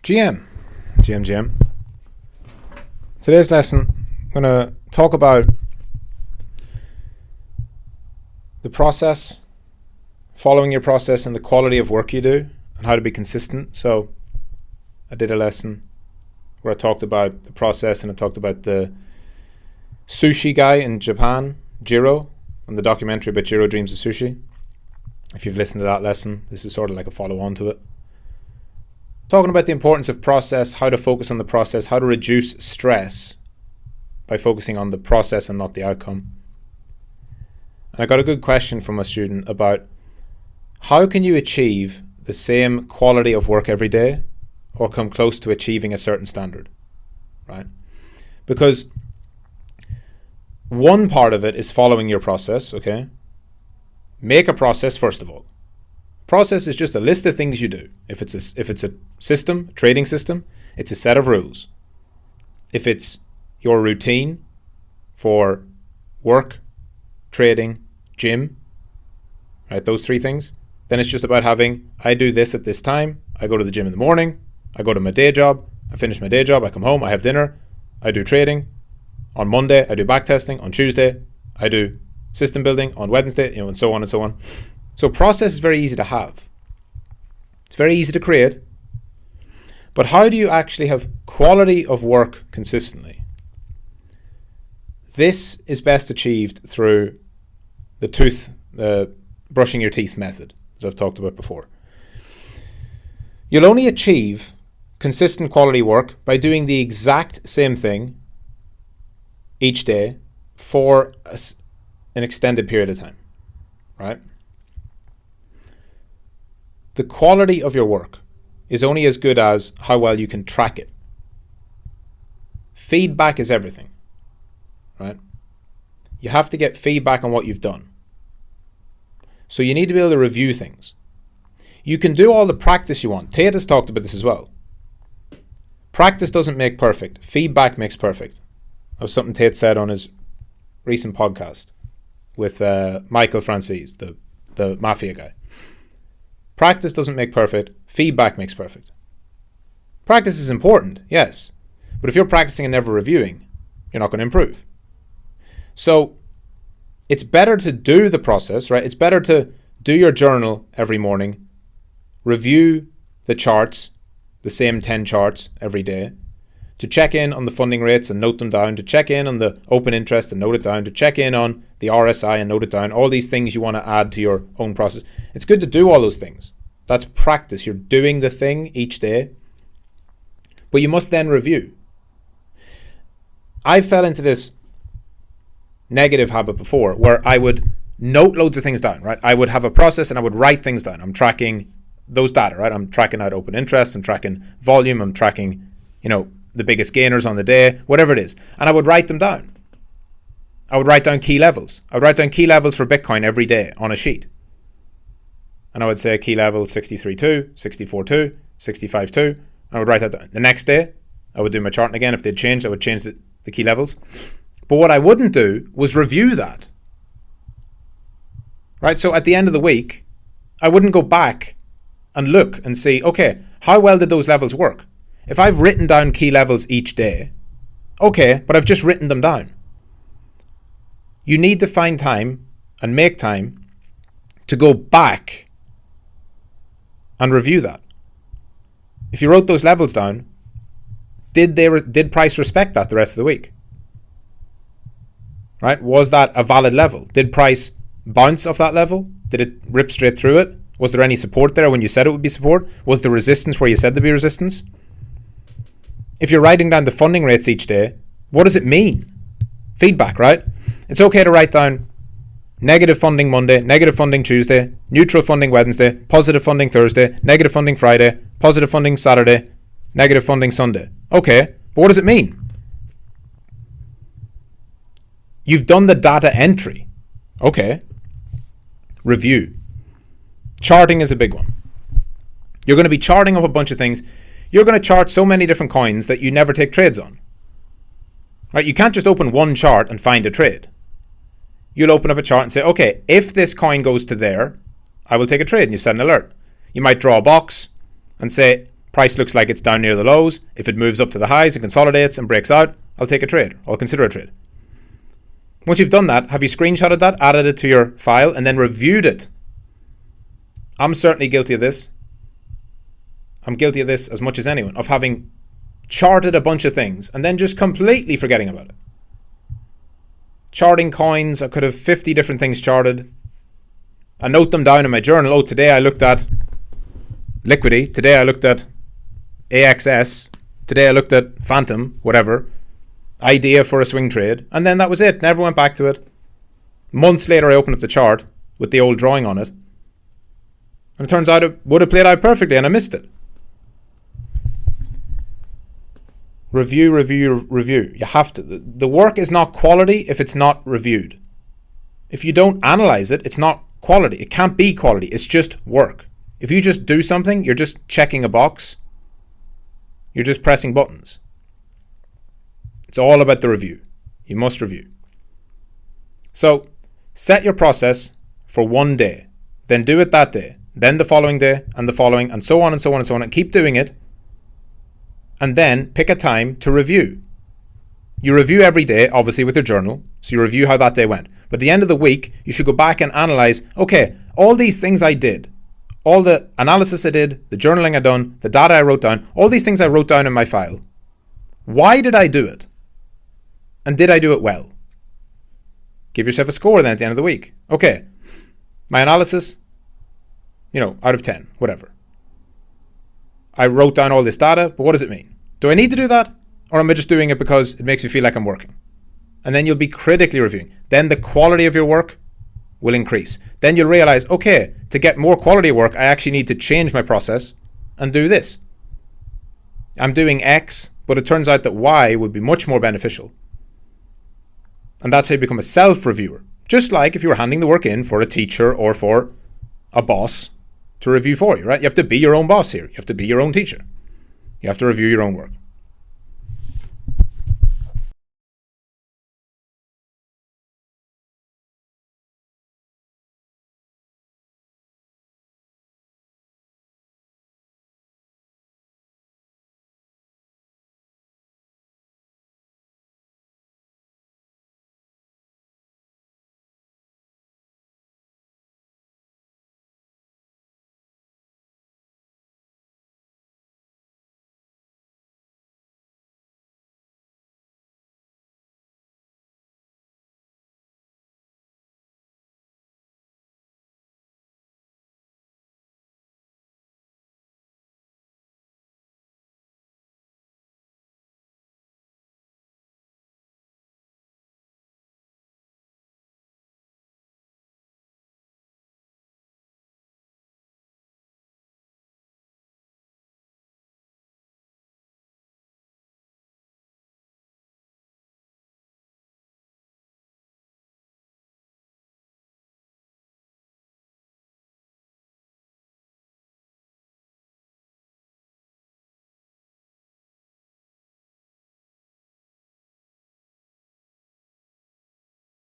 GM. Today's lesson, I'm going to talk about the process, following your process, and the quality of work you do, and how to be consistent. So I did a lesson where I talked about the process, and I talked about the sushi guy in Japan, Jiro, and the documentary about Jiro Dreams of Sushi. If you've listened to that lesson, this is sort of like a follow-on to it. Talking about the importance of process, how to focus on the process, how to reduce stress by focusing on the process and not the outcome. And I got a good question from a student about how can you achieve the same quality of work every day or come close to achieving a certain standard, right? Because one part of it is following your process, okay? Make a process first of all. Process is just a list of things you do. If it's a system, trading system, it's a set of rules. If it's your routine for work, trading, gym, right, those three things, then it's just about having, I do this at this time, I go to the gym in the morning, I go to my day job, I finish my day job, I come home, I have dinner, I do trading. On Monday, I do back testing. On Tuesday, I do system building. On Wednesday, and so on and so on. So process is very easy to have. It's very easy to create. But how do you actually have quality of work consistently? This is best achieved through the brushing your teeth method that I've talked about before. You'll only achieve consistent quality work by doing the exact same thing each day for an extended period of time, right? The quality of your work is only as good as how well you can track it. Feedback is everything, right? You have to get feedback on what you've done. So you need to be able to review things. You can do all the practice you want. Tate has talked about this as well. Practice doesn't make perfect. Feedback makes perfect. That was something Tate said on his recent podcast with Michael Francis, the mafia guy. Practice doesn't make perfect. Feedback makes perfect. Practice is important, yes. But if you're practicing and never reviewing, you're not going to improve. So it's better to do the process, right? It's better to do your journal every morning, review the charts, the same 10 charts every day, to check in on the funding rates and note them down, to check in on the open interest and note it down, to check in on the RSI and note it down, all these things you want to add to your own process. It's good to do all those things. That's practice. You're doing the thing each day, but you must then review. I fell into this negative habit before where I would note loads of things down, right? I would have a process and I would write things down. I'm tracking those data, right? I'm tracking out open interest, I'm tracking volume, I'm tracking, the biggest gainers on the day, whatever it is. And I would write them down. I would write down key levels. I would write down key levels for Bitcoin every day on a sheet. And I would say key level 63.2, 64.2, 65.2. And I would write that down. The next day, I would do my charting again. If they'd changed, I would change the key levels. But what I wouldn't do was review that. Right? So at the end of the week, I wouldn't go back and look and see, okay, how well did those levels work? If I've written down key levels each day, okay, but I've just written them down. You need to find time and make time to go back and review that. If you wrote those levels down, did price respect that the rest of the week? Right? Was that a valid level? Did price bounce off that level? Did it rip straight through it? Was there any support there when you said it would be support? Was there resistance where you said there'd be resistance? If you're writing down the funding rates each day, what does it mean? Feedback, right? It's okay to write down negative funding Monday, negative funding Tuesday, neutral funding Wednesday, positive funding Thursday, negative funding Friday, positive funding Saturday, negative funding Sunday. Okay, but what does it mean? You've done the data entry. Okay. Review. Charting is a big one. You're going to be charting up a bunch of things. You're going to chart so many different coins that you never take trades on. Right? You can't just open one chart and find a trade. You'll open up a chart and say, okay, if this coin goes to there, I will take a trade, and you set an alert. You might draw a box and say, Price looks like it's down near the lows. If it moves up to the highs and consolidates and breaks out, I'll take a trade. I'll consider a trade. Once you've done that, have you screenshotted that, added it to your file, and then reviewed it? I'm certainly guilty of this. I'm guilty of this as much as anyone, of having charted a bunch of things and then just completely forgetting about it. Charting coins, I could have 50 different things charted. I note them down in my journal. Oh, today I looked at Liquidity. Today I looked at AXS. Today I looked at Phantom, whatever. Idea for a swing trade. And then that was it. Never went back to it. Months later I opened up the chart with the old drawing on it. And it turns out it would have played out perfectly and I missed it. Review. You have to. The work is not quality if it's not reviewed. If you don't analyze it, it's not quality. It can't be quality. It's just work. If you just do something, you're just checking a box. You're just pressing buttons. It's all about the review. You must review. So set your process for one day. Then do it that day. Then the following day and the following and so on and so on and so on. And keep doing it. And then pick a time to review. You review every day, obviously, with your journal. So you review how that day went. But at the end of the week, you should go back and analyze, okay, all these things I did, all the analysis I did, the journaling I done, the data I wrote down, all these things I wrote down in my file. Why did I do it? And did I do it well? Give yourself a score then at the end of the week. Okay, my analysis, out of 10, whatever. I wrote down all this data, but what does it mean? Do I need to do that? Or am I just doing it because it makes me feel like I'm working? And then you'll be critically reviewing. Then the quality of your work will increase. Then you'll realize, okay, to get more quality work, I actually need to change my process and do this. I'm doing X, but it turns out that Y would be much more beneficial. And that's how you become a self-reviewer. Just like if you were handing the work in for a teacher or for a boss to review for you, right? You have to be your own boss here. You have to be your own teacher. You have to review your own work.